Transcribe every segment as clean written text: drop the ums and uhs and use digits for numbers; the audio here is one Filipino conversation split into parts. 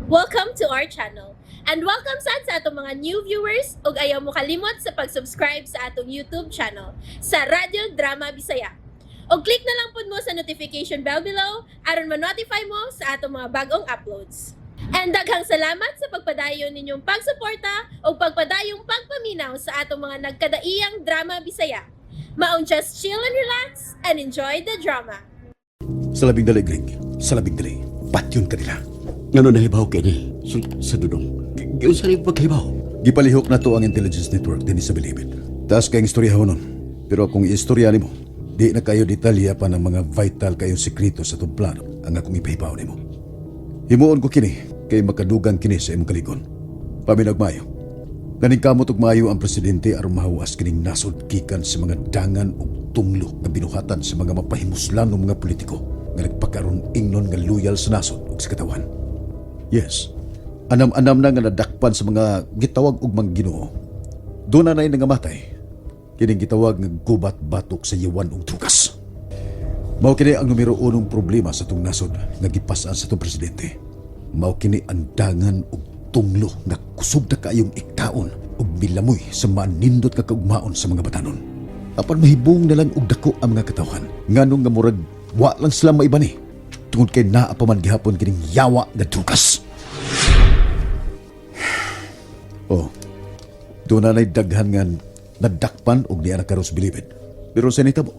Welcome to our channel. And welcome sa atong mga new viewers ug ayaw mo kalimot sa pag-subscribe sa atong YouTube channel sa Radio Drama Bisaya. O click na lang pud mo sa notification bell below aron ma-notify mo sa atong mga bagong uploads. And daghang salamat sa pagpadayon ninyong pagsuporta o pagpadayong pagpaminaw sa atong mga nagkadaiyang Drama Bisaya. Maong just chill and relax and enjoy the drama. Sa labing dali, Greg. Sa labing dali. Patyon ka nila. Ngano nahibaw kay ni? Sa dudong. Giyon sa rin paghibaw. Gipalihok na to ang intelligence network din sa Bilibid. Taas kayong istorya ho nun. Pero kung istorya ni mo, di na kayo detalya pa ng mga vital kayong sekreto sa itong plano ang akong ipahibaw ni mo. Himuon ko kini kay makadugang kini sa imong kaligon. Paminag mayo. Ganing kamot ug mayo ang presidente aron mahawas kining nasod gikan sa mga dangan ug tunglo nga binuhatan sa mga mapahimuslan ng mga politiko nga nagpakaroon ingnon nga loyal sa nasod ug sa katawan. Yes, anam-anam na nga nadakpan sa mga gitawag ug mga Ginoo. Doon na nangamatay. Kining gitawag nga gubat batok sa yawan ug drugas. Mao kini ang numero 1 problema sa itong nasod nga gipasan sa itong presidente. Mao kini ang dangan ug tunglo nga kusog na kaayong ikaon ug milamoy sa manindot nga kaugmaon sa mga batanon. Apan mahibong na lang og dako ang mga katawhan nganong nga murag wa lang sila maibani tungod kay naa pa man gihapon kining yawa nga drugas. Oh, doon na daghan nga nadakpan og niya karon sa Bilibid. Pero sa nitabo,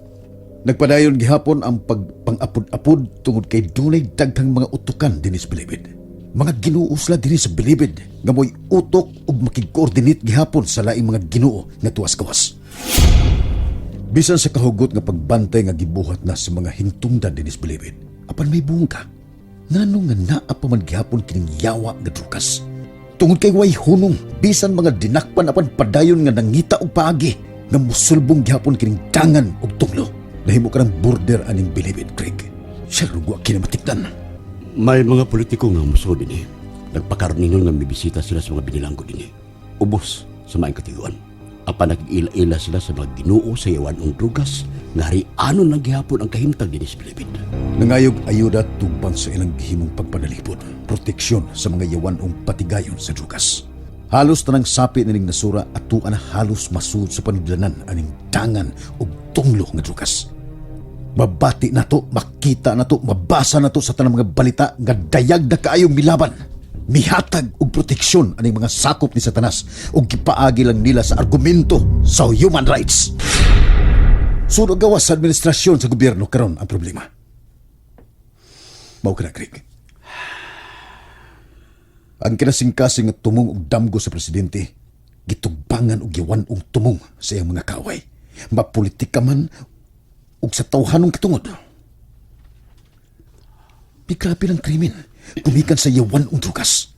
nagpadayon gihapon ang pagpangapod-apod tungod kay dunay daghang mga utukan dinhi sa Bilibid. Mga Ginoo sila dinhi sa Bilibid nga moy utok ug makig-coordinate gihapon sa laing mga Ginoo nga tuwas-kawas. Bisan sa kahugot nga pagbantay nga gibuhat na sa mga hingtungdan dinhi sa Bilibid. Apan may buong ka, ngano nga naa pa man gihapon kining yawa nga drugas. Tungod kay way hunong, bisan mga dinakpan apan padayon nga nangita og paagi nga musulbong gihapon kining dangan og tunglo. Nahimo ka ng border aning Bilibid, Craig. Siya rugwa kinamatikdan. May mga politiko nga muso din eh. Nagpakaroon ninyo nga mibisita sila sa mga binilanggo din eh. Ubos sa maing katiguan. Apa nag-ila-ila sila sa mga Ginoo sa yawan ng drugas nga anon lang gihapon ang kahimtang din sa Bilibid. Nangayog ayuda tubang sa ilang gihimong pagpanalipod, proteksyon sa mga yawan ong patigayon sa drugas. Halos tanang sapi nining nasura at tuan na halos masud sa panudlanan aning dangan ug tunglo nga drugas. Mabati na to, makita na to, mabasa na to sa tanang mga balita nga dayag na kaayong milaban. Mihatag og proteksyon aning mga sakop ni Satanas ug gipaagi lang nila sa argumento sa human rights. Sunod gawas sa administrasyon sa gobyerno karon ang problema. Mao ka na, Craig. Ang kinasingkasing nga tumong og damgo sa presidente, gitubangan og yawan og tumong sa iyang mga kaaway. Mapolitika man ug sa tawhanong kitungod. Pigrabe ng krimen, gumikan sa yawan ug drugas.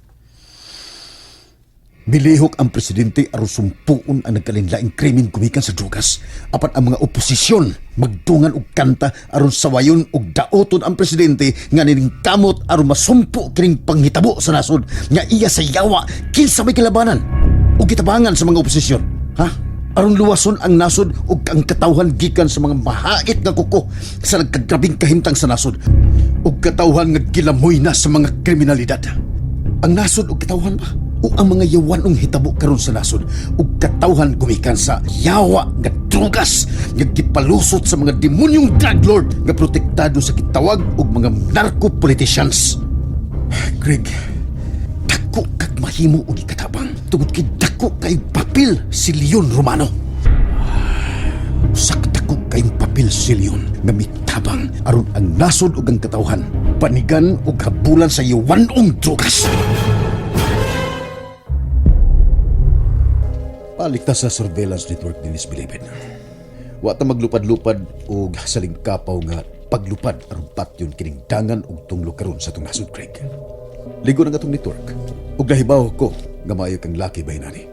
Milihok ang presidente aron sumpuon ang nagkalinlaing krimen gumikan sa drugas. Apat ang mga oposisyon magdungan og kanta aron sawayon og daoton ang presidente nga nining kamot aron masumpo kining panghitabo sa nasod nga iya sa yawa kinsa may kilabanan ug gitabangan sa mga oposisyon. Ha? Aron luwason ang nasod ug ang katawhan gikan sa mga mahait nga kuko sa nagkagrabing kahimtang sa nasod ug katawhan nga gilamoy na sa mga kriminalidad. Ang nasod ug katawhan ba? O ang mga yawanong hitabo karon sa nasod ug katawhan gumikan sa yawa nga drugas nga gipalusot sa mga demonyong drug lord nga protektado sa kitawag ug mga narco politicians. Greg, dako kag mahimo og ikatabang tungod kay dako kay papel si Leon Romano. Usak dako kay papel si Leon nga mitabang aron ang nasod ug ang katawhan panigan ug habulan sa yawanong drugas. Palikta sa surveillance network din is Bilibid. Wa ta maglupad-lupad o saling kapaw nga paglupad aron patyon kining dangan og tunglo karon sa itong nasod, Craig. Ligo na nga itong network. Ug nahibaw ko nga maayo kang laki bahinani.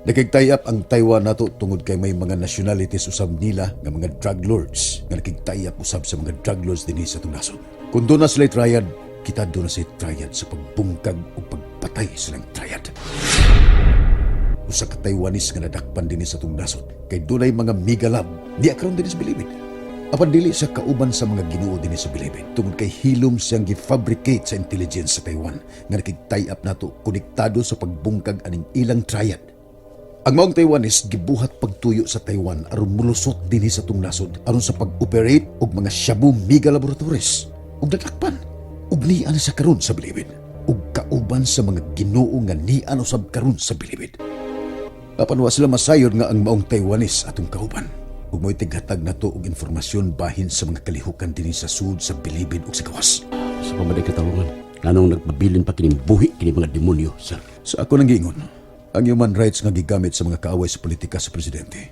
Nakig-tie-up ang Taiwan nato tungod kay may mga nationalities usab nila nga mga drug lords nga nakig-tie-up usab sa mga drug lords dinhi sa itong nasod. Kung doon na sila triad, kita doon na sila triad sa pagbungkag o pagpatay silang triad. Usa ka Taiwanese nga nadakpan dinhi sa itong nasod kay dunay mga mega lab di karon dinhi sa Bilibid. Apan dili siya kauban sa mga Ginoo dinhi sa bilibid tungod kay hilom siyang gifabricate sa intelligence sa Taiwan nga nakig-tie up nato konektado sa pagbungkag aning ilang triad. Ang maong Taiwanese gibuhat pagtuyo sa Taiwan aron mulusot dinhi sa tung nasod aron sa pag-operate og mga shabu mega laboratories ug nagakpan ug niya na sa karon sa bilibid ug kauban sa mga Ginoo nga niya usab karon sa bilibid. Apan wa sila masayod nga ang maong Taiwanese atong kauban ug mo'y tighatag nato og informasyon bahin sa mga kalihukan dinhi sa sud sa bilibid ug sa gawas. Sa pamaday katarungan, nganong nagpabilin pa kining buhi kini mga demonyo, sir. Sa ako nang giingon, ang human rights nga gigamit sa mga kaaway sa politika sa presidente.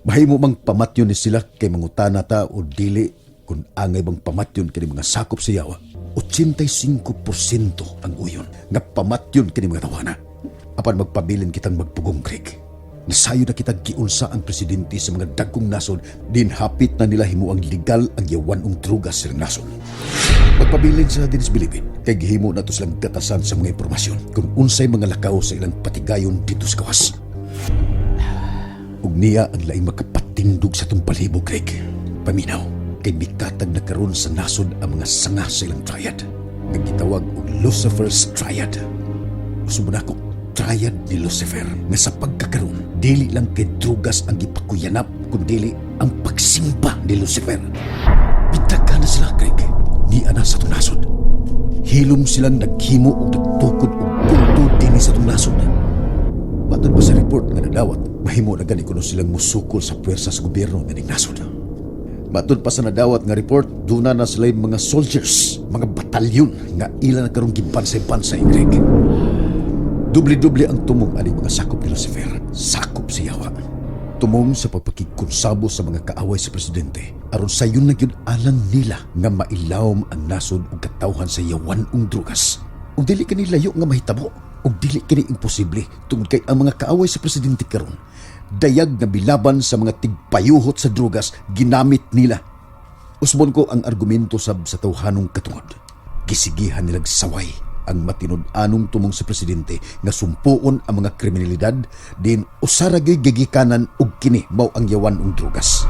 Mahimo mang pamatyon ni sila kay mangutana ta o dili kung angay bang pamatyon kini mga sakop sa yawa. 85% ang uyon nga pamatyon kini mga tawana. Apan magpabilin kitang magpugong Greg. Nasayo na kitang giunsa ang presidente sa mga dagkong nasod din hapit na nila himuang legal ang yawanong drugas silang nasod. Magpabilin sa dinis bilibid kay gihimo na to silang gatasan sa mga impormasyon kung unsay mga lakaw sa ilang patigayon dito sa gawas. Ug niya ang laing makapatindog sa itong palibog, Greg. Paminaw, kay mikatag na karon sa nasod ang mga sanga sa ilang triad. Nagitawag og Lucifer's Triad. Usubon ako, triad ni Lucifer nga sa pagkakaroon, dili lang kay drugas ang gipakuyanap, kundi ang pagsimba ni Lucifer. Bitaka na sila, Greg. Di ana sa itong nasod. Hilom silang naghimo o nagtukod o kulto din sa itong nasod. Matod pa sa report nga nadawat, mahimo na gani kuno silang musukol sa pwersa sa gobyerno nga ning nasod. Matod pa sa nadawat nga report, duna na sila mga soldiers, mga batalyon nga ila na karong gibansay-bansay, Greg. Doble-doble ang tumong aning mga sakop ni Lucifer, sakop si Yawa. Tumong sa pagpakikonsabo sa mga kaaway sa presidente aron sa yun na yun alang nila nga mailawom ang nasod ug katawhan sa yawanong drugas. Ug dili kini layo nga mahitabo ug dili kini imposible tungod kay ang mga kaaway sa presidente karon dayag nga bilaban sa mga tigpayuhot sa drugas ginamit nila. Usbon ko ang argumento sab sa tawhanong katungod. Gisigihan nilang saway ang matinud-anong tumong sa presidente nga sumpuon ang mga kriminalidad din usaragay gigikanan og kini mao ang yawan ug drugas.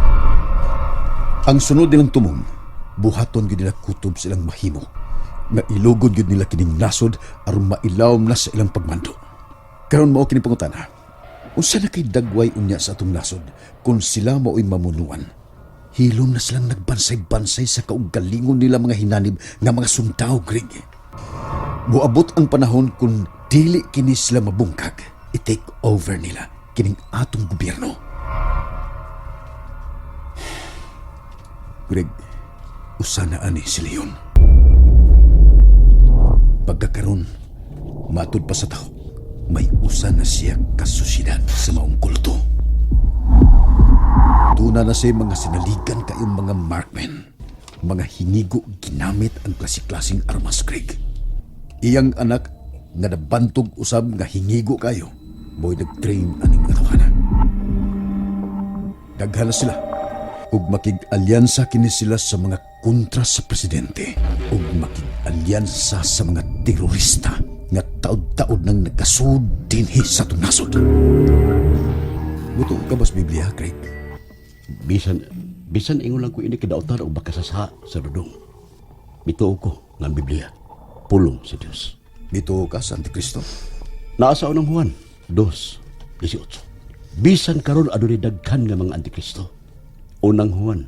Ang sunod nilang tumong, buhaton gyud nila kutob silang mahimo nga ilugod gyud nila kining nasod aron mailawom na sa ilang pagmando. Karon mao kini pangutana. Unsa na kay dagway unya sa atong nasod kung sila mao'y mamunuan? Hilom na silang nagbansay-bansay sa kaugalingon nila mga hinanib nga mga sundao, Greg. Buabot ang panahon kung dili kini sila mabungkag, i-take over nila kining atong gobyerno. Greg, usa na ani si Leon. Pagkakaroon, matud pa sa tao, may usa na siya kasosyedad sa maong kulto. Tuna na siya mga sinaligan kayong mga markmen, mga hinigo ginamit ang klase-klaseng armas, Greg. Iyang anak nga nabantog usab nga hingigo kayo mo'y nag-train aning katawana. Daghan na sila ug makig-alyansa kini sila sa mga kontra sa presidente ug makig-alyansa sa mga terorista nga taod-taod nang nagkasud dinhi sa itong nasod. Buto ka bas Biblia, Craig? Bisan ingon lang ko ini kadaotan o bakasasaha sa dudong. Bituo ko ng Biblia. Pulong sa Diyos. Bituo ka sa Antikristo? Naasa unang Juan 2:18. Bisan karon adunay daghan nga mga Antikristo. Unang Juan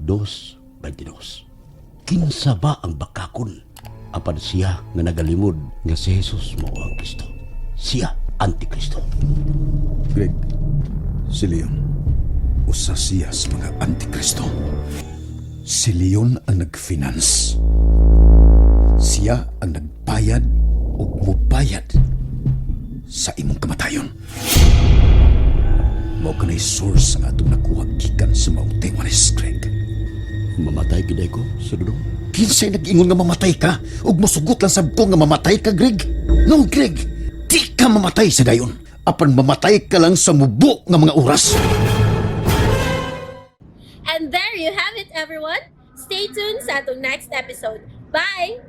2:22. Kinsa ba ang bakakon? Apan siya nga nagalimod nga si Jesus mao ang Kristo. Siya Antikristo. Greg, si Leon, usa siya sa mga Antikristo. Si Leon ang nag-finance. Siya ang nagbayad o mubayad sa imong kamatayon. Mao kanay source ang atong nakuha gikan sa maong Taiwanese, Greg. Mamatay giday ko sa dudong. Kinsay nag-ingon nga mamatay ka ug mosugot lang sab ko nga mamatay ka, Greg? No, Greg. Di ka mamatay sa dayon. Apan mamatay ka lang sa mubo nga mga oras. And there you have it, everyone. Stay tuned sa atong next episode. Bye!